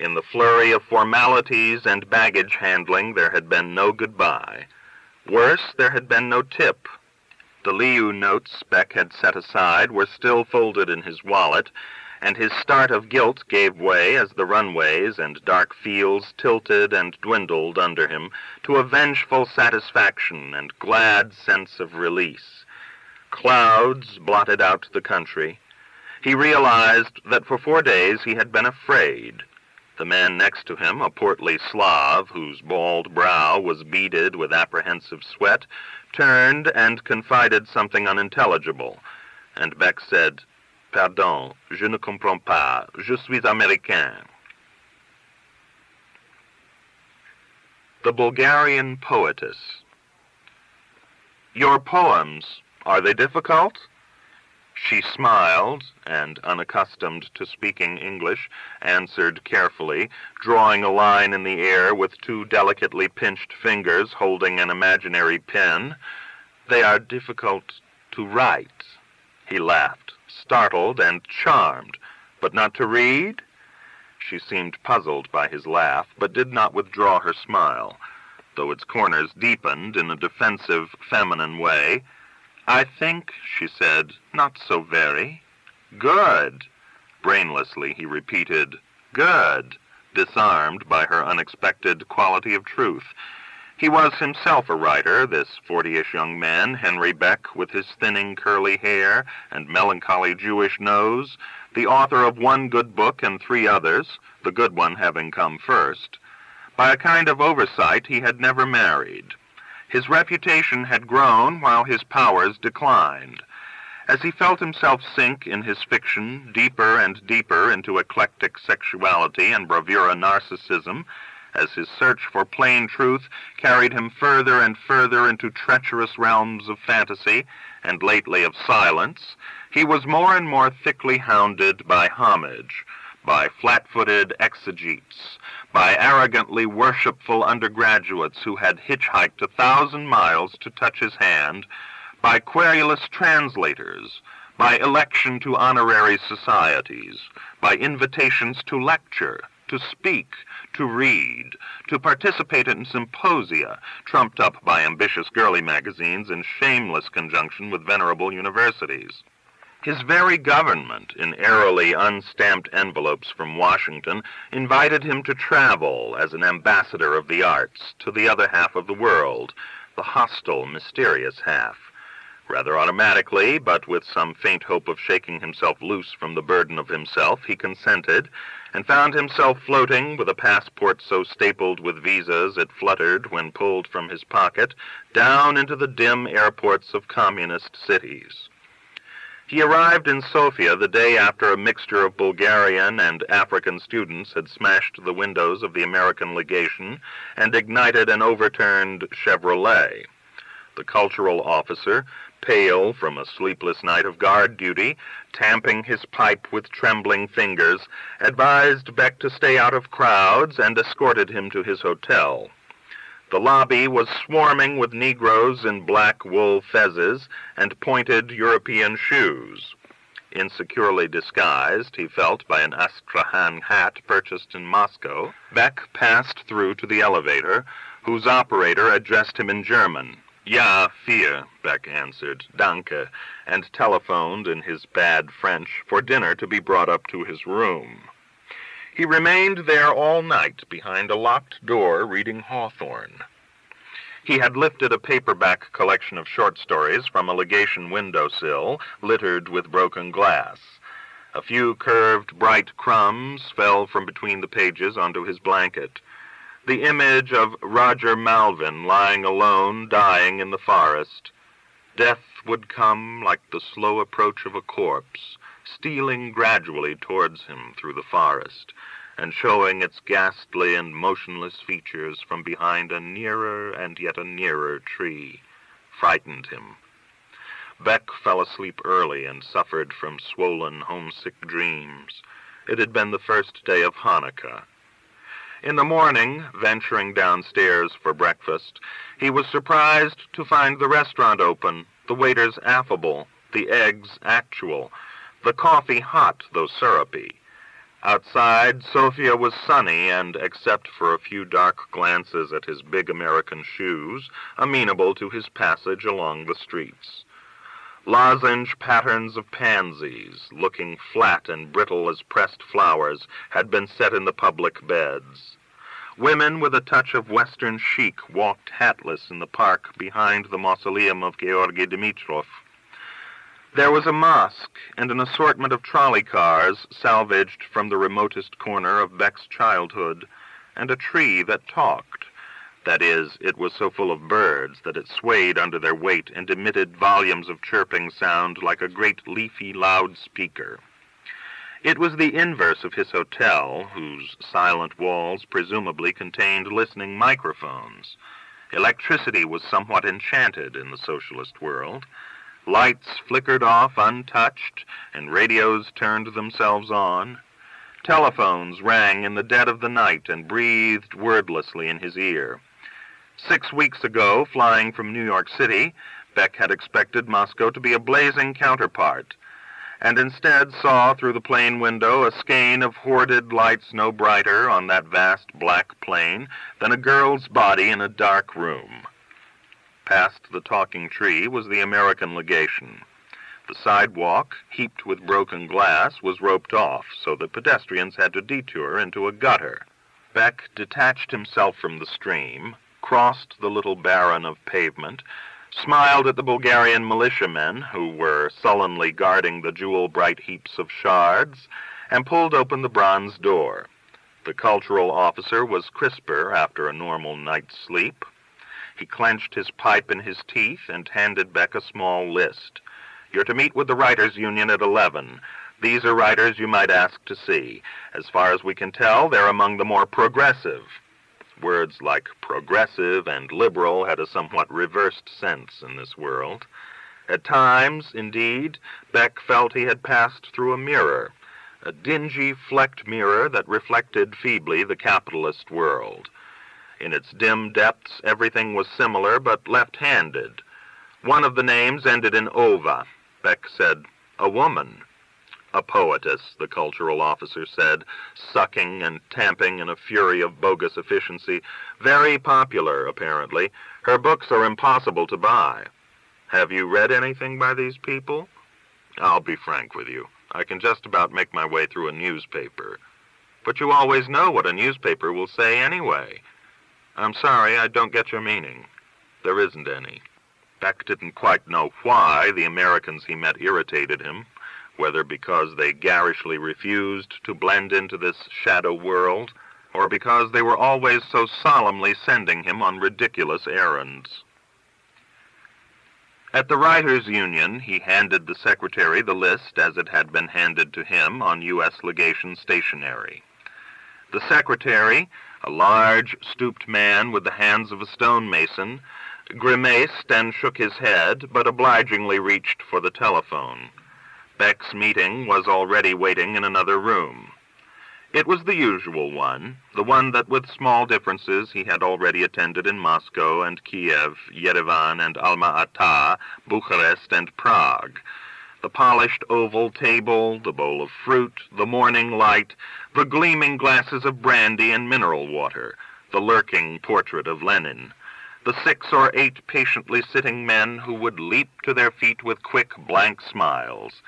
In the flurry of formalities and baggage handling, there had been no goodbye. Worse, there had been no tip. The Liu notes Bech had set aside were still folded in his wallet, and his start of guilt gave way as the runways and dark fields tilted and dwindled under him to a vengeful satisfaction and glad sense of release. Clouds blotted out the country. He realized that for 4 days he had been afraid. The man next to him, a portly Slav whose bald brow was beaded with apprehensive sweat, turned and confided something unintelligible, and Bech said, "Pardon, je ne comprends pas. Je suis américain." The Bulgarian Poetess. "Your poems, are they difficult?" She smiled, and, unaccustomed to speaking English, answered carefully, drawing a line in the air with 2 delicately pinched fingers holding an imaginary pen. "They are difficult to write." He laughed, startled and charmed. "But not to read?" She seemed puzzled by his laugh, but did not withdraw her smile, though its corners deepened in a defensive, feminine way. "I think," she said, "not so very." "Good." Brainlessly he repeated, "Good," disarmed by her unexpected quality of truth. He was himself a writer, this 40-ish young man, Henry Bech, with his thinning curly hair and melancholy Jewish nose, the author of 1 good book and 3 others, the good one having come first. By a kind of oversight, he had never married. His reputation had grown while his powers declined. As he felt himself sink in his fiction deeper and deeper into eclectic sexuality and bravura narcissism, as his search for plain truth carried him further and further into treacherous realms of fantasy, and lately of silence, he was more and more thickly hounded by homage, by flat-footed exegetes, by arrogantly worshipful undergraduates who had hitchhiked 1,000 miles to touch his hand, by querulous translators, by election to honorary societies, by invitations to lecture, to speak, to read, to participate in symposia, trumped up by ambitious girly magazines in shameless conjunction with venerable universities. His very government, in airily unstamped envelopes from Washington, invited him to travel as an ambassador of the arts to the other half of the world, the hostile, mysterious half. Rather automatically, but with some faint hope of shaking himself loose from the burden of himself, he consented, and found himself floating with a passport so stapled with visas it fluttered when pulled from his pocket, down into the dim airports of communist cities. He arrived in Sofia the day after a mixture of Bulgarian and African students had smashed the windows of the American legation and ignited an overturned Chevrolet. The cultural officer, pale from a sleepless night of guard duty, tamping his pipe with trembling fingers, advised Bech to stay out of crowds and escorted him to his hotel. The lobby was swarming with Negroes in black wool fezzes and pointed European shoes. Insecurely disguised, he felt, by an Astrakhan hat purchased in Moscow, Bech passed through to the elevator, whose operator addressed him in German. "Ja, vier," Bech answered, "danke," and telephoned in his bad French for dinner to be brought up to his room. He remained there all night behind a locked door reading Hawthorne. He had lifted a paperback collection of short stories from a legation windowsill littered with broken glass. A few curved, bright crumbs fell from between the pages onto his blanket. The image of Roger Malvin lying alone, dying in the forest. Death would come like the slow approach of a corpse, stealing gradually towards him through the forest, and showing its ghastly and motionless features from behind a nearer and yet a nearer tree, frightened him. Bech fell asleep early and suffered from swollen, homesick dreams. It had been the first day of Hanukkah. In the morning, venturing downstairs for breakfast, he was surprised to find the restaurant open, the waiters affable, the eggs actual, the coffee hot though syrupy. Outside, Sofia was sunny and, except for a few dark glances at his big American shoes, amenable to his passage along the streets. Lozenge patterns of pansies, looking flat and brittle as pressed flowers, had been set in the public beds. Women with a touch of Western chic walked hatless in the park behind the mausoleum of Georgy Dimitrov. There was a mosque and an assortment of trolley cars salvaged from the remotest corner of Bech's childhood, and a tree that talked. That is, it was so full of birds that it swayed under their weight and emitted volumes of chirping sound like a great leafy loudspeaker. It was the inverse of his hotel, whose silent walls presumably contained listening microphones. Electricity was somewhat enchanted in the socialist world. Lights flickered off untouched, and radios turned themselves on. Telephones rang in the dead of the night and breathed wordlessly in his ear. 6 weeks ago, flying from New York City, Bech had expected Moscow to be a blazing counterpart, and instead saw through the plane window a skein of hoarded lights no brighter on that vast black plain than a girl's body in a dark room. Past the talking tree was the American legation. The sidewalk, heaped with broken glass, was roped off, so that pedestrians had to detour into a gutter. Bech detached himself from the stream, crossed the little barren of pavement, smiled at the Bulgarian militiamen who were sullenly guarding the jewel-bright heaps of shards, and pulled open the bronze door. The cultural officer was crisper after a normal night's sleep. He clenched his pipe in his teeth and handed Bech a small list. "You're to meet with the Writers' Union at 11. These are writers you might ask to see. As far as we can tell, they're among the more progressive." Words like progressive and liberal had a somewhat reversed sense in this world. At times, indeed, Bech felt he had passed through a mirror, a dingy, flecked mirror that reflected feebly the capitalist world. In its dim depths, everything was similar but left-handed. One of the names ended in ova. Bech said, "A woman." "A poetess," the cultural officer said, sucking and tamping in a fury of bogus efficiency. "Very popular, apparently. Her books are impossible to buy." "Have you read anything by these people?" "I'll be frank with you. I can just about make my way through a newspaper." "But you always know what a newspaper will say anyway." "I'm sorry, I don't get your meaning." "There isn't any." Bech didn't quite know why the Americans he met irritated him, whether because they garishly refused to blend into this shadow world, or because they were always so solemnly sending him on ridiculous errands. At the Writers' Union, he handed the secretary the list as it had been handed to him on U.S. legation stationery. The secretary, a large, stooped man with the hands of a stonemason, grimaced and shook his head, but obligingly reached for the telephone. Bech's meeting was already waiting in another room. It was the usual one, the one that with small differences he had already attended in Moscow and Kiev, Yerevan and Alma-Ata, Bucharest and Prague. The polished oval table, the bowl of fruit, the morning light, the gleaming glasses of brandy and mineral water, the lurking portrait of Lenin, the 6 or 8 patiently sitting men who would leap to their feet with quick, blank smiles.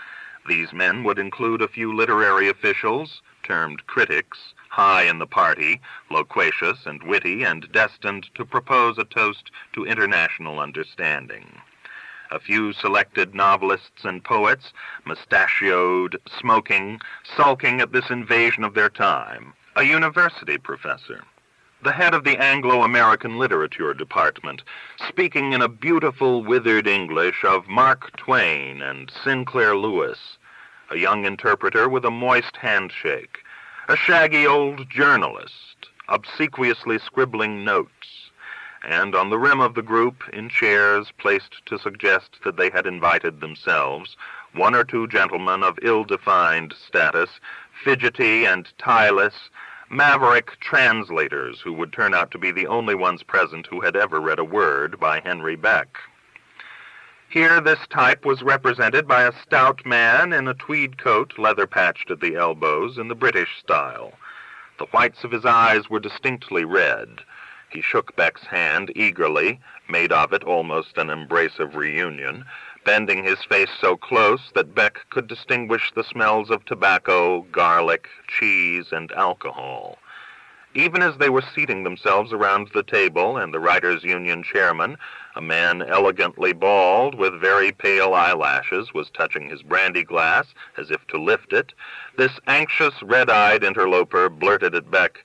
These men would include a few literary officials, termed critics, high in the party, loquacious and witty and destined to propose a toast to international understanding. A few selected novelists and poets, mustachioed, smoking, sulking at this invasion of their time. A university professor. The head of the Anglo-American Literature Department, speaking in a beautiful, withered English of Mark Twain and Sinclair Lewis. A young interpreter with a moist handshake. A shaggy old journalist, obsequiously scribbling notes. And on the rim of the group, in chairs placed to suggest that they had invited themselves, 1 or 2 gentlemen of ill-defined status, fidgety and tieless, maverick translators who would turn out to be the only ones present who had ever read a word by Henry Bech. Here this type was represented by a stout man in a tweed coat, leather-patched at the elbows, in the British style. The whites of his eyes were distinctly red. He shook Bech's hand eagerly, made of it almost an embrace of reunion, bending his face so close that Bech could distinguish the smells of tobacco, garlic, cheese, and alcohol. Even as they were seating themselves around the table, and the Writers' Union chairman, a man elegantly bald with very pale eyelashes, was touching his brandy glass as if to lift it, this anxious, red-eyed interloper blurted at Bech,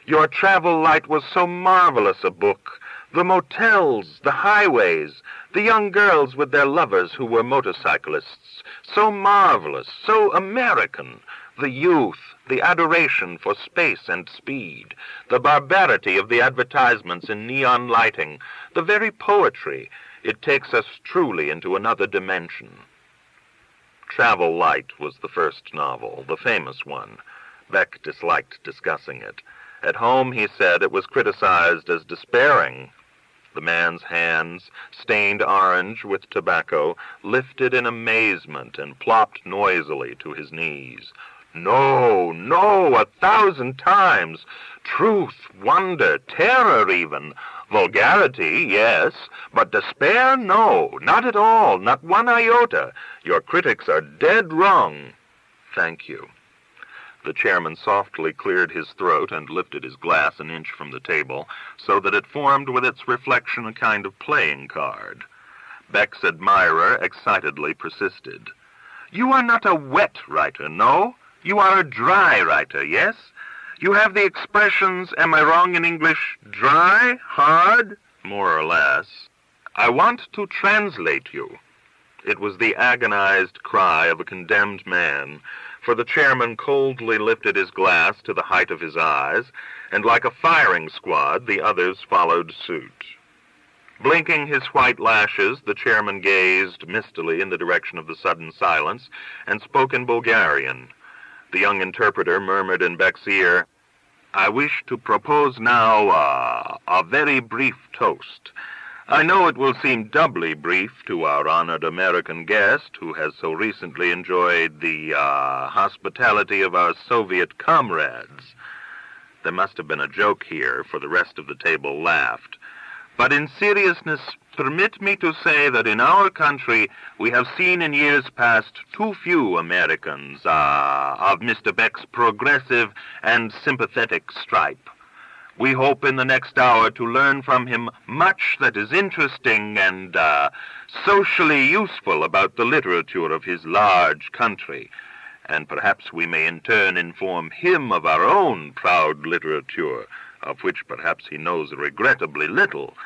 "Your travel light was so marvelous a book. The motels, the highways, the young girls with their lovers who were motorcyclists, so marvelous, so American. The youth, the adoration for space and speed, the barbarity of the advertisements in neon lighting, the very poetry. It takes us truly into another dimension." Travel Light was the first novel, the famous one. Bech disliked discussing it. At home, he said, it was criticized as despairing. The man's hands, stained orange with tobacco, lifted in amazement and plopped noisily to his knees. "No, no, 1,000 times. Truth, wonder, terror even. Vulgarity, yes, but despair, no, not at all, not one iota. Your critics are dead wrong." "Thank you." The chairman softly cleared his throat and lifted his glass an inch from the table, so that it formed with its reflection a kind of playing card. Bech's admirer excitedly persisted. "You are not a wet writer, no? You are a dry writer, yes? You have the expressions, am I wrong in English, dry, hard?" "More or less." "I want to translate you." It was the agonized cry of a condemned man, for the chairman coldly lifted his glass to the height of his eyes, and like a firing squad, the others followed suit. Blinking his white lashes, the chairman gazed mistily in the direction of the sudden silence, and spoke in Bulgarian. The young interpreter murmured in Bech's ear, "I wish to propose now a very brief toast. I know it will seem doubly brief to our honored American guest, who has so recently enjoyed the hospitality of our Soviet comrades." There must have been a joke here, for the rest of the table laughed. "But in seriousness, permit me to say that in our country we have seen in years past too few Americans of Mr. Bech's progressive and sympathetic stripe. We hope in the next hour to learn from him much that is interesting and socially useful about the literature of his large country, and perhaps we may in turn inform him of our own proud literature, of which perhaps he knows regrettably little.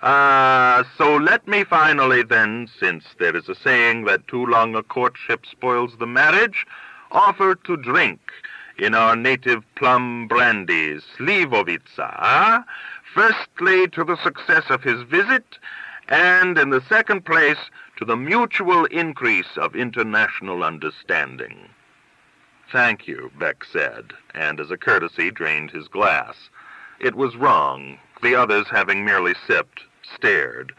So let me finally then, since there is a saying that too long a courtship spoils the marriage, offer to drink in our native plum brandy, Slivovica, firstly to the success of his visit, and in the second place to the mutual increase of international understanding." "Thank you," Bech said, and as a courtesy drained his glass. It was wrong. The others, having merely sipped, stared.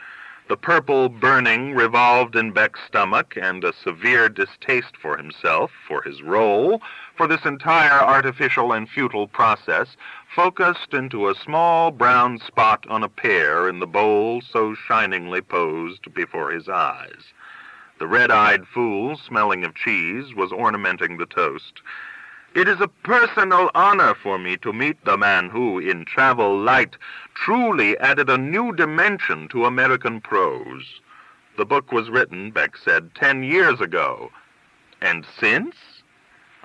The purple burning revolved in Bech's stomach, and a severe distaste for himself, for his role, for this entire artificial and futile process, focused into a small brown spot on a pear in the bowl so shiningly posed before his eyes. The red-eyed fool, smelling of cheese, was ornamenting the toast. "It is a personal honor for me to meet the man who, in Travel Light, truly added a new dimension to American prose. The book was written," Bech said, 10 years ago. "And since?"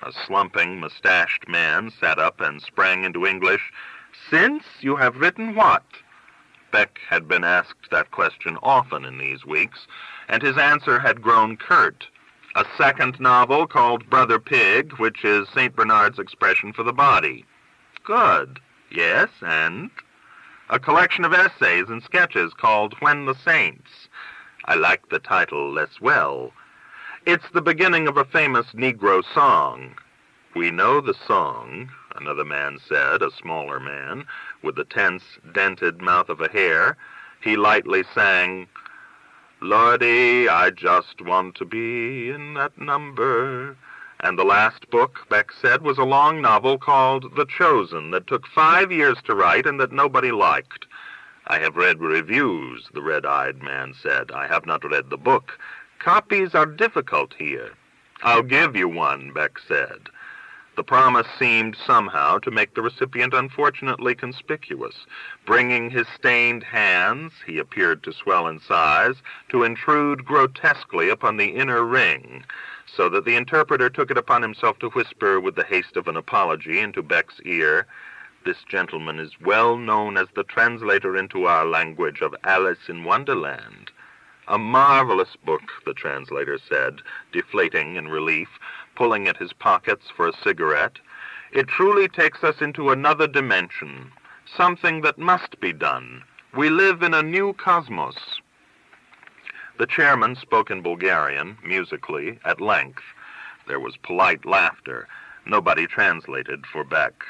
A slumping, mustached man sat up and sprang into English. "Since you have written what?" Bech had been asked that question often in these weeks, and his answer had grown curt. "A second novel called Brother Pig, which is St. Bernard's expression for the body." "Good. Yes, and?" "A collection of essays and sketches called When the Saints." "I like the title less well." "It's the beginning of a famous Negro song." "We know the song," another man said, a smaller man, with the tense, dented mouth of a hare. He lightly sang, Lordy, I just want to be in that number. And the last book, Bech said, was a long novel called The Chosen that took 5 years to write and that nobody liked. I have read reviews, the red-eyed man said. I have not read the book. Copies are difficult here. I'll give you one, Bech said. The promise seemed somehow to make the recipient unfortunately conspicuous. Bringing his stained hands, he appeared to swell in size, to intrude grotesquely upon the inner ring, so that the interpreter took it upon himself to whisper with the haste of an apology into Bech's ear, "This gentleman is well known as the translator into our language of Alice in Wonderland." "A marvelous book," the translator said, deflating in relief, pulling at his pockets for a cigarette. "It truly takes us into another dimension, something that must be done. We live in a new cosmos." The chairman spoke in Bulgarian, musically, at length. There was polite laughter. Nobody translated for Bech.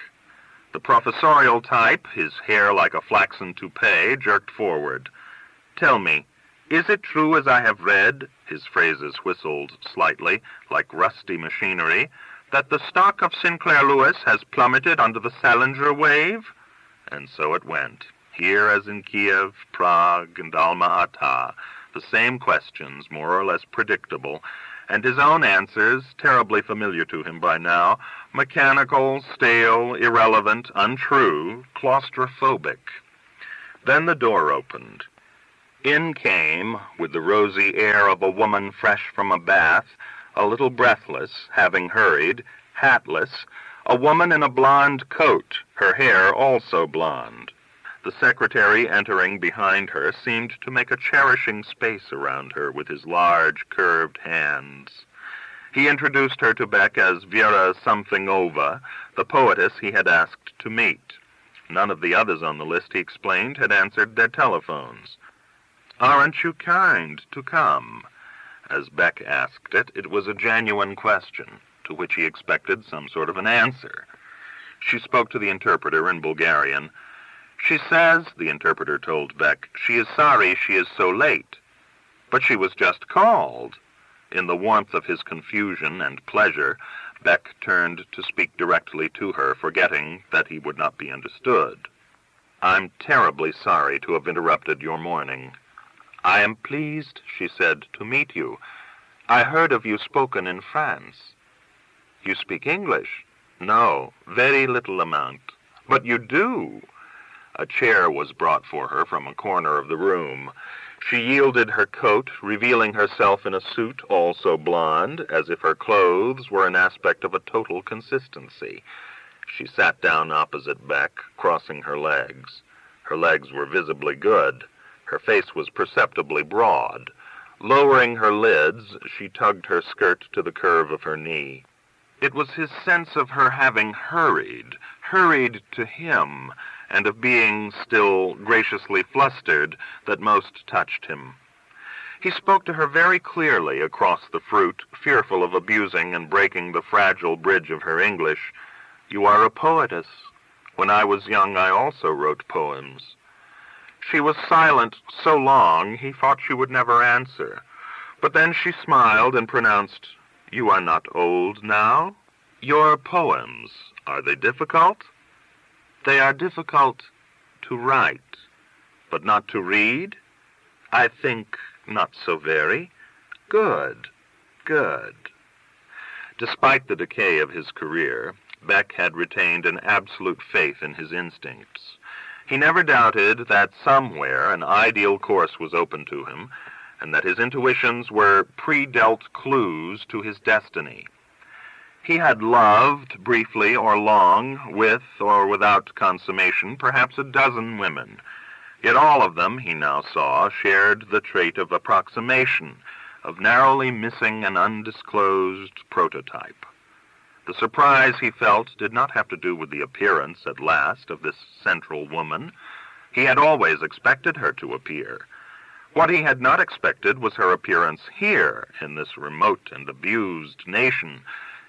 The professorial type, his hair like a flaxen toupee, jerked forward. "Tell me, is it true as I have read," his phrases whistled slightly, like rusty machinery, "that the stock of Sinclair Lewis has plummeted under the Salinger wave?" And so it went. Here as in Kiev, Prague, and Alma-Ata, the same questions, more or less predictable, and his own answers, terribly familiar to him by now, mechanical, stale, irrelevant, untrue, claustrophobic. Then the door opened. In came, with the rosy air of a woman fresh from a bath, a little breathless, having hurried, hatless, a woman in a blonde coat, her hair also blonde. The secretary entering behind her seemed to make a cherishing space around her with his large, curved hands. He introduced her to Bech as Vera Somethingova, the poetess he had asked to meet. None of the others on the list, he explained, had answered their telephones. "Aren't you kind to come?" As Bech asked it, it was a genuine question, to which he expected some sort of an answer. She spoke to the interpreter in Bulgarian. "She says," the interpreter told Bech, "she is sorry she is so late." "But she was just called." In the warmth of his confusion and pleasure, Bech turned to speak directly to her, forgetting that he would not be understood. "I'm terribly sorry to have interrupted your morning." "I am pleased," she said, "to meet you. I heard of you spoken in France." "You speak English?" "No, very little amount." "But you do." A chair was brought for her from a corner of the room. She yielded her coat, revealing herself in a suit also blonde, as if her clothes were an aspect of a total consistency. She sat down opposite Bech, crossing her legs. Her legs were visibly good. Her face was perceptibly broad. Lowering her lids, she tugged her skirt to the curve of her knee. It was his sense of her having hurried to him, and of being still graciously flustered, that most touched him. He spoke to her very clearly across the fruit, fearful of abusing and breaking the fragile bridge of her English. "You are a poetess. When I was young, I also wrote poems." She was silent so long he thought she would never answer. But then she smiled and pronounced, "You are not old now? Your poems, are they difficult?" "They are difficult to write, but not to read? I think not so very. Good, good." Despite the decay of his career, Bech had retained an absolute faith in his instincts. He never doubted that somewhere an ideal course was open to him, and that his intuitions were pre-dealt clues to his destiny. He had loved, briefly or long, with or without consummation, perhaps a dozen women. Yet all of them, he now saw, shared the trait of approximation, of narrowly missing an undisclosed prototype. The surprise he felt did not have to do with the appearance, at last, of this central woman. He had always expected her to appear. What he had not expected was her appearance here, in this remote and abused nation,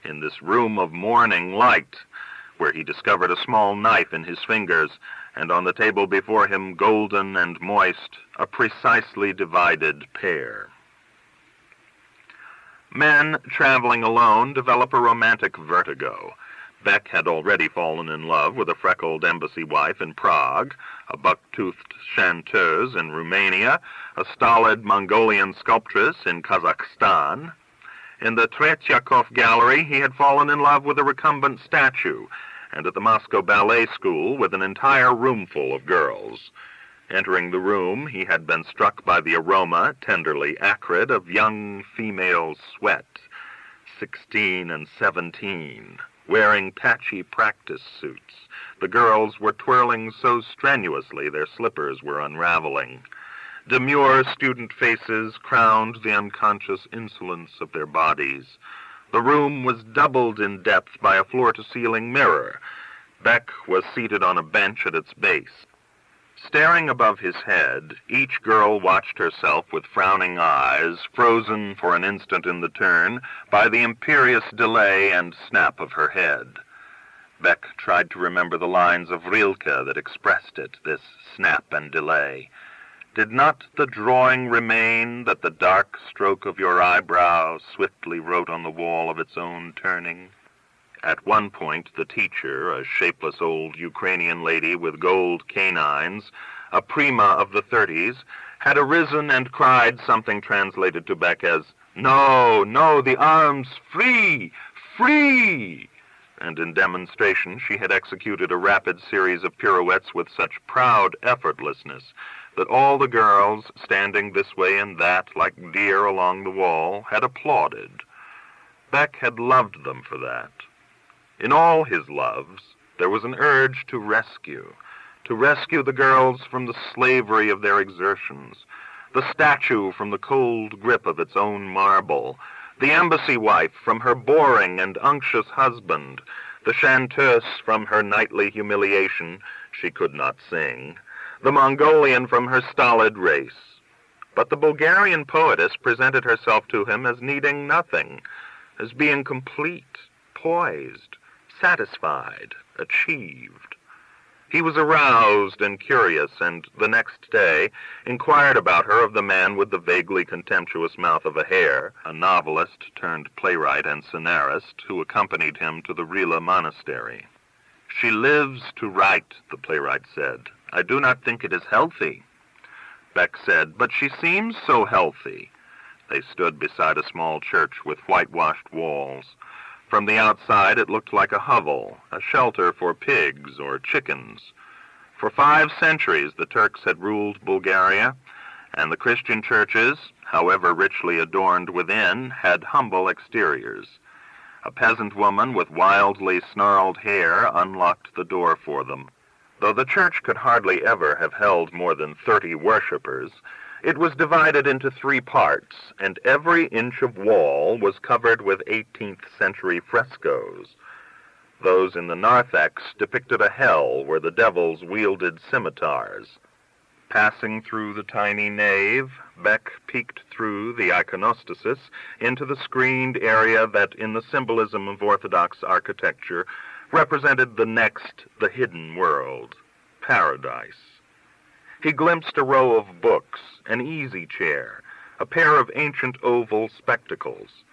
in this room of morning light, where he discovered a small knife in his fingers, and on the table before him, golden and moist, a precisely divided pear. Men traveling alone develop a romantic vertigo. Bech had already fallen in love with a freckled embassy wife in Prague, a buck-toothed chanteuse in Romania, a stolid Mongolian sculptress in Kazakhstan. In the Tretyakov Gallery, he had fallen in love with a recumbent statue, and at the Moscow Ballet School with an entire roomful of girls. Entering the room, he had been struck by the aroma, tenderly acrid, of young female sweat, 16 and 17, wearing patchy practice suits. The girls were twirling so strenuously their slippers were unraveling. Demure student faces crowned the unconscious insolence of their bodies. The room was doubled in depth by a floor-to-ceiling mirror. Bech was seated on a bench at its base. Staring above his head, each girl watched herself with frowning eyes, frozen for an instant in the turn by the imperious delay and snap of her head. Bech tried to remember the lines of Rilke that expressed it, this snap and delay. Did not the drawing remain that the dark stroke of your eyebrow swiftly wrote on the wall of its own turning? At one point, the teacher, a shapeless old Ukrainian lady with gold canines, a prima of the 30s, had arisen and cried something translated to Bech as, "No, no, the arms, free, free!" And in demonstration, she had executed a rapid series of pirouettes with such proud effortlessness that all the girls, standing this way and that like deer along the wall, had applauded. Bech had loved them for that. In all his loves, there was an urge to rescue the girls from the slavery of their exertions, the statue from the cold grip of its own marble, the embassy wife from her boring and unctuous husband, the chanteuse from her nightly humiliation, she could not sing, the Mongolian from her stolid race. But the Bulgarian poetess presented herself to him as needing nothing, as being complete, poised, satisfied, achieved. He was aroused and curious, and the next day inquired about her of the man with the vaguely contemptuous mouth of a hare, a novelist turned playwright and scenarist who accompanied him to the Rila monastery. "She lives to write," the playwright said. "I do not think it is healthy." Bech said, "But she seems so healthy." They stood beside a small church with whitewashed walls. From the outside, it looked like a hovel, a shelter for pigs or chickens. For 5 centuries, the Turks had ruled Bulgaria, and the Christian churches, however richly adorned within, had humble exteriors. A peasant woman with wildly snarled hair unlocked the door for them. Though the church could hardly ever have held more than 30 worshippers, it was divided into 3 parts, and every inch of wall was covered with 18th century frescoes. Those in the narthex depicted a hell where the devils wielded scimitars. Passing through the tiny nave, Bech peeked through the iconostasis into the screened area that, in the symbolism of Orthodox architecture, represented the hidden world, paradise. He glimpsed a row of books, an easy chair, a pair of ancient oval spectacles.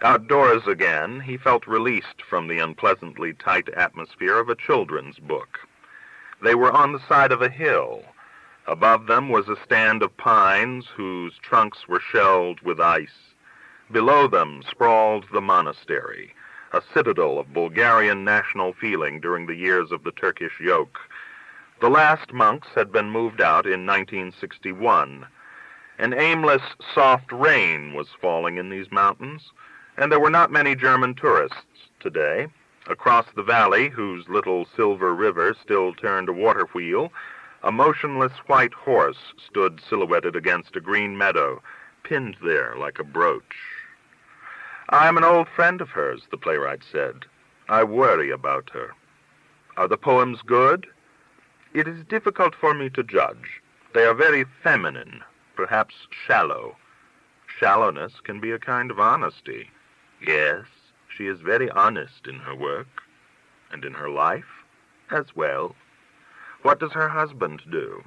Outdoors again, he felt released from the unpleasantly tight atmosphere of a children's book. They were on the side of a hill. Above them was a stand of pines whose trunks were shelled with ice. Below them sprawled the monastery, a citadel of Bulgarian national feeling during the years of the Turkish yoke. The last monks had been moved out in 1961. An aimless, soft rain was falling in these mountains, and there were not many German tourists today. Across the valley, whose little silver river still turned a water wheel, a motionless white horse stood silhouetted against a green meadow, pinned there like a brooch. "I'm an old friend of hers," the playwright said. "I worry about her." "Are the poems good?" "It is difficult for me to judge. They are very feminine, perhaps shallow." "Shallowness can be a kind of honesty." "Yes, she is very honest in her work." And in her life? As well. What does her husband do?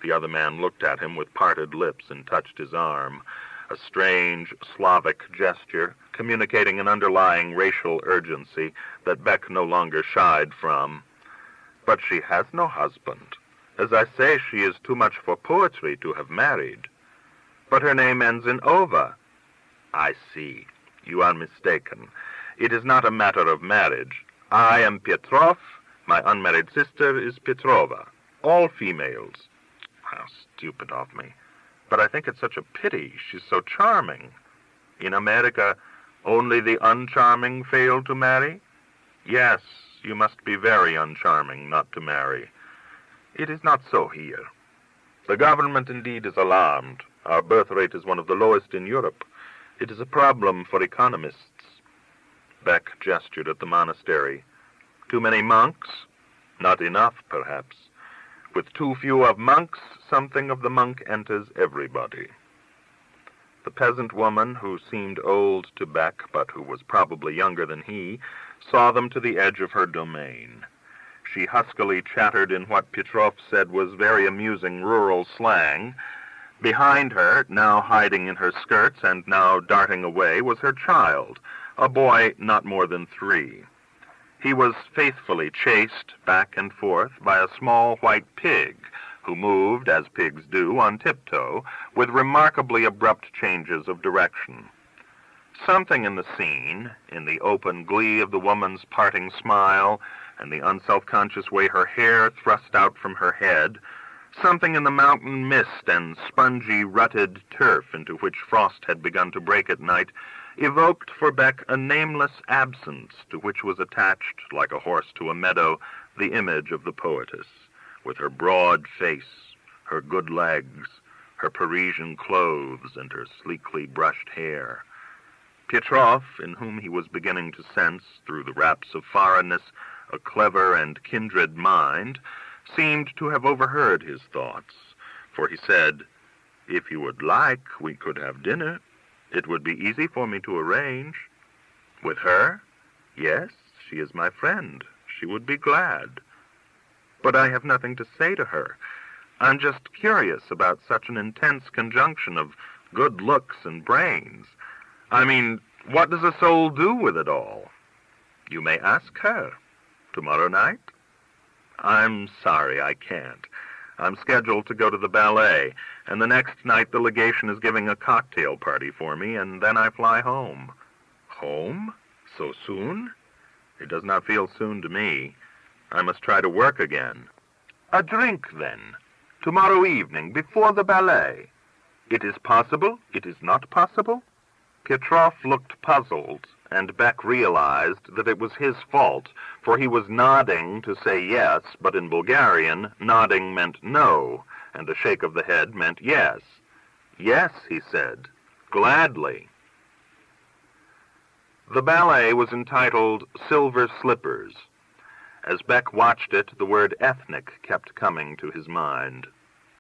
The other man looked at him with parted lips and touched his arm, a strange Slavic gesture communicating an underlying racial urgency that Bech no longer shied from. But she has no husband. As I say, she is too much for poetry to have married. But her name ends in ova. I see. You are mistaken. It is not a matter of marriage. I am Petrov. My unmarried sister is Petrova. All females. How stupid of me. But I think it's such a pity. She's so charming. In America, only the uncharming fail to marry? Yes, you must be very uncharming not to marry. It is not so here. The government indeed is alarmed. Our birth rate is one of the lowest in Europe. It is a problem for economists. Bech gestured at the monastery. Too many monks? Not enough, perhaps. With too few of monks, something of the monk enters everybody. The peasant woman, who seemed old to Bech, but who was probably younger than he, saw them to the edge of her domain. She huskily chattered in what Petrov said was very amusing rural slang. Behind her, now hiding in her skirts and now darting away, was her child, a boy not more than 3. He was faithfully chased back and forth by a small white pig, who moved, as pigs do, on tiptoe, with remarkably abrupt changes of direction. Something in the scene, in the open glee of the woman's parting smile, and the unself-conscious way her hair thrust out from her head, something in the mountain mist and spongy, rutted turf into which frost had begun to break at night, evoked for Bech a nameless absence to which was attached, like a horse to a meadow, the image of the poetess, with her broad face, her good legs, her Parisian clothes, and her sleekly brushed hair. Petrov, in whom he was beginning to sense, through the wraps of foreignness, a clever and kindred mind, seemed to have overheard his thoughts, for he said, "If you would like, we could have dinner. It would be easy for me to arrange." "With her?" "Yes, she is my friend. She would be glad." "But I have nothing to say to her. I'm just curious about such an intense conjunction of good looks and brains. I mean, what does a soul do with it all?" "You may ask her. Tomorrow night?" "I'm sorry, I can't. I'm scheduled to go to the ballet, and the next night the legation is giving a cocktail party for me, and then I fly home." "Home? So soon?" "It does not feel soon to me. I must try to work again." "A drink, then. Tomorrow evening, before the ballet. It is possible? It is not possible?" Petrov looked puzzled, and Bech realized that it was his fault, for he was nodding to say yes, but in Bulgarian, nodding meant no, and a shake of the head meant yes. "Yes," he said, "gladly." The ballet was entitled Silver Slippers. As Bech watched it, the word ethnic kept coming to his mind.